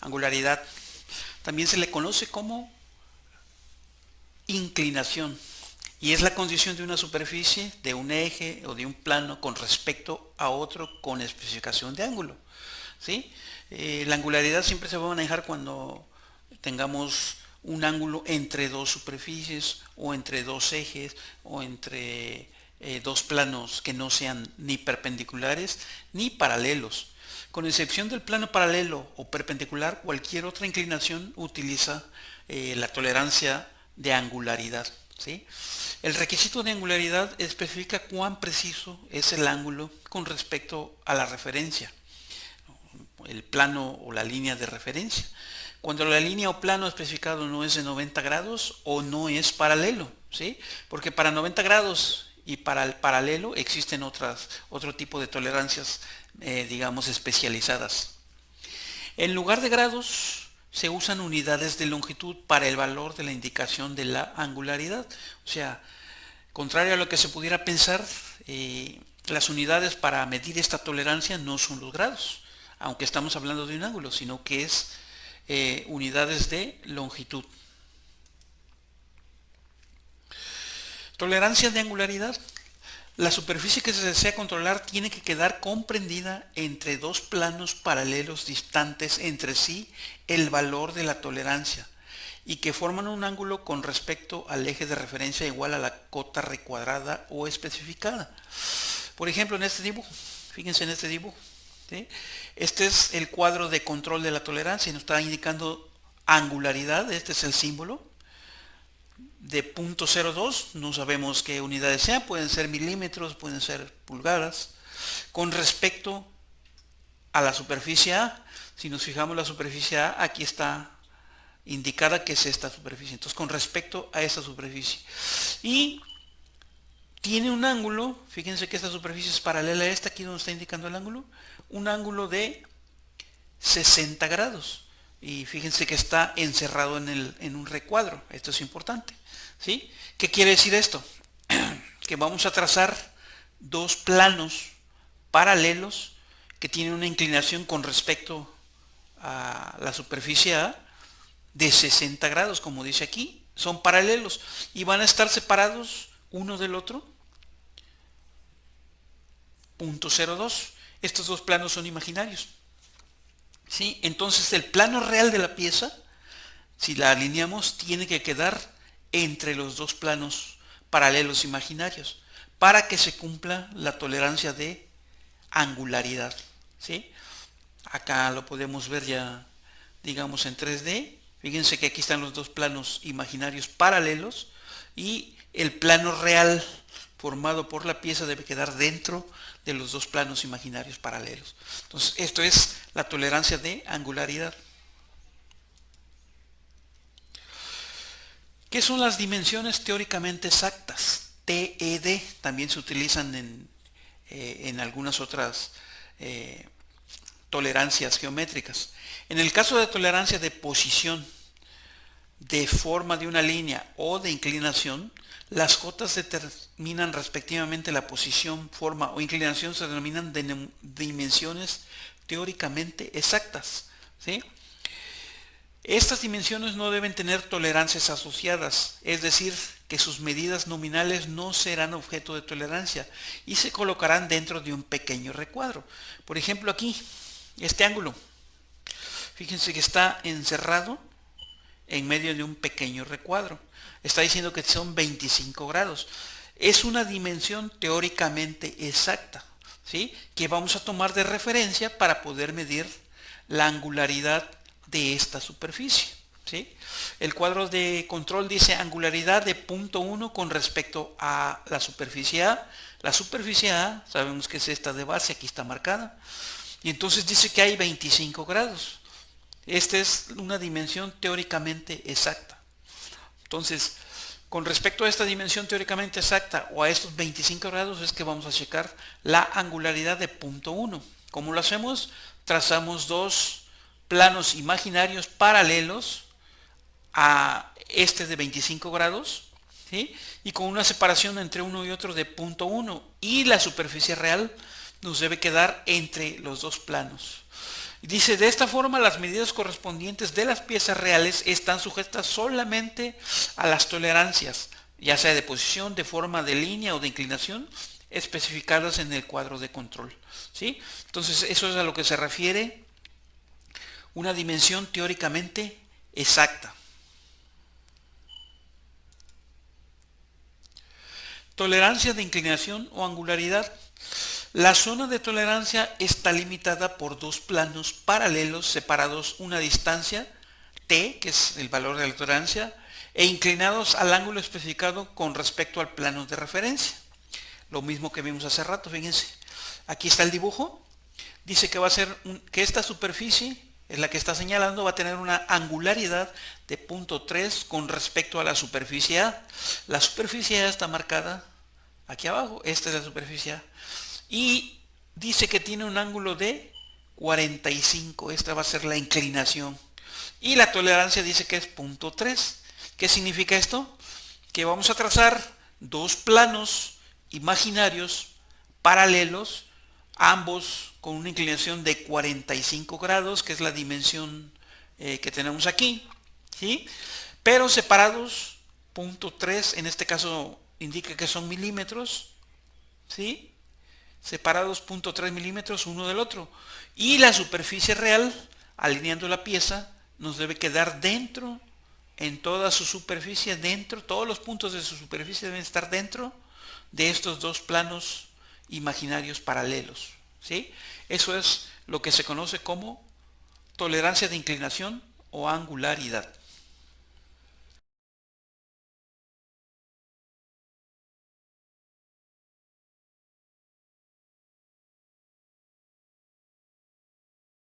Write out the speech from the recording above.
Angularidad. También se le conoce como inclinación y es la condición de una superficie, de un eje o de un plano con respecto a otro con especificación de ángulo. ¿Sí? La angularidad siempre se va a manejar cuando tengamos un ángulo entre dos superficies o entre dos ejes o entre dos planos que no sean ni perpendiculares ni paralelos. Con excepción del plano paralelo o perpendicular, cualquier otra inclinación utiliza la tolerancia de angularidad. ¿Sí? El requisito de angularidad especifica cuán preciso es el ángulo con respecto a la referencia, el plano o la línea de referencia. Cuando la línea o plano especificado no es de 90 grados o no es paralelo, ¿sí? Porque para 90 grados y para el paralelo existen otro tipo de tolerancias, digamos, especializadas. En lugar de grados, se usan unidades de longitud para el valor de la indicación de la angularidad. O sea, contrario a lo que se pudiera pensar, las unidades para medir esta tolerancia no son los grados, aunque estamos hablando de un ángulo, sino que es unidades de longitud. Tolerancia de angularidad. La superficie que se desea controlar tiene que quedar comprendida entre dos planos paralelos distantes entre sí el valor de la tolerancia y que forman un ángulo con respecto al eje de referencia igual a la cota recuadrada o especificada. Por ejemplo, en este dibujo, fíjense en este dibujo, ¿sí? Este es el cuadro de control de la tolerancia y nos está indicando angularidad, este es el símbolo de 0.02, no sabemos qué unidades sean, pueden ser milímetros, pueden ser pulgadas, con respecto a la superficie A. Si nos fijamos la superficie A, aquí está indicada que es esta superficie, entonces con respecto a esta superficie. Y tiene un ángulo, fíjense que esta superficie es paralela a esta, aquí donde está indicando el ángulo, un ángulo de 60 grados. Y fíjense que está encerrado en un recuadro, esto es importante. ¿Sí? ¿Qué quiere decir esto? Que vamos a trazar dos planos paralelos que tienen una inclinación con respecto a la superficie A de 60 grados, como dice aquí, son paralelos y van a estar separados uno del otro, 0.02. Estos dos planos son imaginarios. ¿Sí? Entonces el plano real de la pieza, si la alineamos, tiene que quedar entre los dos planos paralelos imaginarios para que se cumpla la tolerancia de angularidad. ¿Sí? Acá lo podemos ver ya, digamos, en 3D. Fíjense que aquí están los dos planos imaginarios paralelos y el plano real formado por la pieza debe quedar dentro de los dos planos imaginarios paralelos. Entonces, esto es la tolerancia de angularidad. ¿Qué son las dimensiones teóricamente exactas? TED también se utilizan en algunas otras tolerancias geométricas. En el caso de tolerancia de posición, de forma de una línea o de inclinación, las cotas determinan respectivamente la posición, forma o inclinación, se denominan de dimensiones teóricamente exactas. ¿Sí? Estas dimensiones no deben tener tolerancias asociadas, es decir, que sus medidas nominales no serán objeto de tolerancia y se colocarán dentro de un pequeño recuadro. Por ejemplo, aquí, este ángulo, fíjense que está encerrado en medio de un pequeño recuadro. Está diciendo que son 25 grados. Es una dimensión teóricamente exacta, ¿sí? Que vamos a tomar de referencia para poder medir la angularidad de esta superficie. ¿Sí? El cuadro de control dice angularidad de 0.1 con respecto a la superficie A. La superficie A, sabemos que es esta de base, aquí está marcada. Y entonces dice que hay 25 grados. Esta es una dimensión teóricamente exacta. Entonces, con respecto a esta dimensión teóricamente exacta o a estos 25 grados es que vamos a checar la angularidad de 0.1. ¿Cómo lo hacemos? Trazamos dos planos imaginarios paralelos a este de 25 grados, ¿sí? Y con una separación entre uno y otro de 0.1 y la superficie real nos debe quedar entre los dos planos. Dice, de esta forma las medidas correspondientes de las piezas reales están sujetas solamente a las tolerancias, ya sea de posición, de forma, de línea o de inclinación, especificadas en el cuadro de control. ¿Sí? Entonces eso es a lo que se refiere una dimensión teóricamente exacta. Tolerancia de inclinación o angularidad. La zona de tolerancia está limitada por dos planos paralelos separados una distancia t, que es el valor de la tolerancia, e inclinados al ángulo especificado con respecto al plano de referencia. Lo mismo que vimos hace rato, fíjense. Aquí está el dibujo. Dice que va a ser que esta superficie, es la que está señalando, va a tener una angularidad de 0.3 con respecto a la superficie A. La superficie A está marcada aquí abajo. Esta es la superficie A. Y dice que tiene un ángulo de 45. Esta va a ser la inclinación. Y la tolerancia dice que es 0.3. ¿Qué significa esto? Que vamos a trazar dos planos imaginarios paralelos, ambos con una inclinación de 45 grados, que es la dimensión que tenemos aquí, ¿sí? Pero separados 0.3, en este caso indica que son milímetros, ¿sí? Separados 0.3 milímetros uno del otro. Y la superficie real, alineando la pieza, nos debe quedar dentro, en toda su superficie, dentro, todos los puntos de su superficie deben estar dentro de estos dos planos imaginarios paralelos. ¿Sí? Eso es lo que se conoce como tolerancia de inclinación o angularidad.